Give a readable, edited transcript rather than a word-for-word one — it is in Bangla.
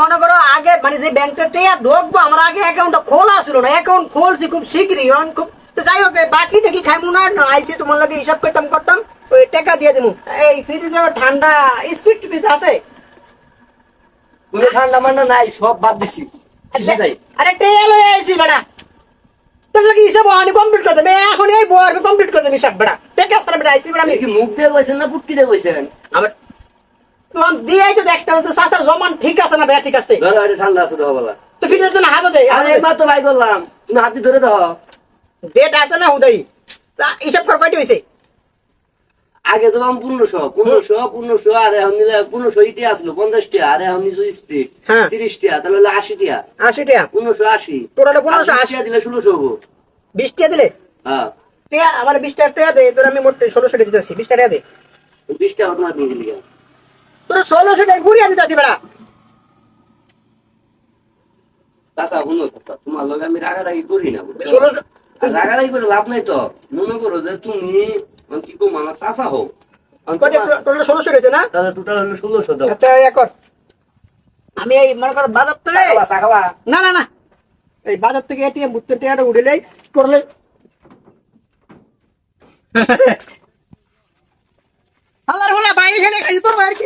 মনে করো আগে মানে যে ব্যাংকটা টেয়া ঢুকবো আমার আগে অ্যাকাউন্টটা খোলা ছিল না, অ্যাকাউন্ট খুলছি খুব শীঘ্রই খুব। তো যাই হোক বাকি টাকি খাইমু না, আইসি তোমার লাগে হিসাব করতাম ওই টাকা দিয়ে দিমু। এই ফ্রিজে ঠান্ডা স্পিড টিপিস আছে? কোনো ঠান্ডা মান্ডা নাই, সব বাদ দিছি। আরে টেয়া লয়ে আইসি বেটা, তোর লাগে হিসাব আমি কমপ্লিট করে দেবে এখন, এই বই কমপ্লিট করে দেবে হিসাব বেটা। টাকা আসলে বেটা আইসি বেটা আমি কি মুখ দিয়ে কইছেন না পুটকি দিয়ে কইছেন? আমার তোমার দিয়েই তো দেখতে হবে তো চাচার জমান ঠিক আছে না বেয়া ঠিক আছে। ধরো এটা ঠান্ডা আছে দাও বলা। তো ফ্রিজের জন্য হাতে দেয় আরে মাত্র বাই করলাম, তুমি হাতি ধরে দাও। ডেট আছে না হুদাই, তা হিসাব কর কয়টি হইছে? আগে তো আমি 1500 আর এখন নিলে 1500 ইটি আসলো 50 টাকা, আর এখন নিচে ইস্তি হ্যাঁ 30 টাকা, তাহলে হলো 80 টাকা। 80 টাকা 1580 তোর হলো 1580 টাকা দিলে 1600 হবো। 20 টাকা দিলে হ্যাঁ টাকা আমার 20 টাকা দে, তোর আমি মোট 1600 টাকা দিতেছি, 20 টাকা দে। 20 টাকা তোমার দিয়ে দিলি। তোর 1600 টাকা ঘুরিয়ে দিতেছি বেটা। চাচা শুনো চাচা, তোমার লগে আমি রাগারাগি করি না, 1600 আর রাগারাগি করে লাভ নাই তো। মনে করো যে তুমি কি কো মামা চাচা হও, কয়টা তোর 1600 টাকা না? তাহলে টোটাল হলো 1600 দাও। আচ্ছা এক কর, আমি এই মনে কর বাজার থেকে চাখাবা না না না এই বাজার থেকে এটিএম বুথ থেকে টাকাটা উঠেলেই করলে আল্লাহর হলা বাইরে খেলে খাই তোর বাইরে কি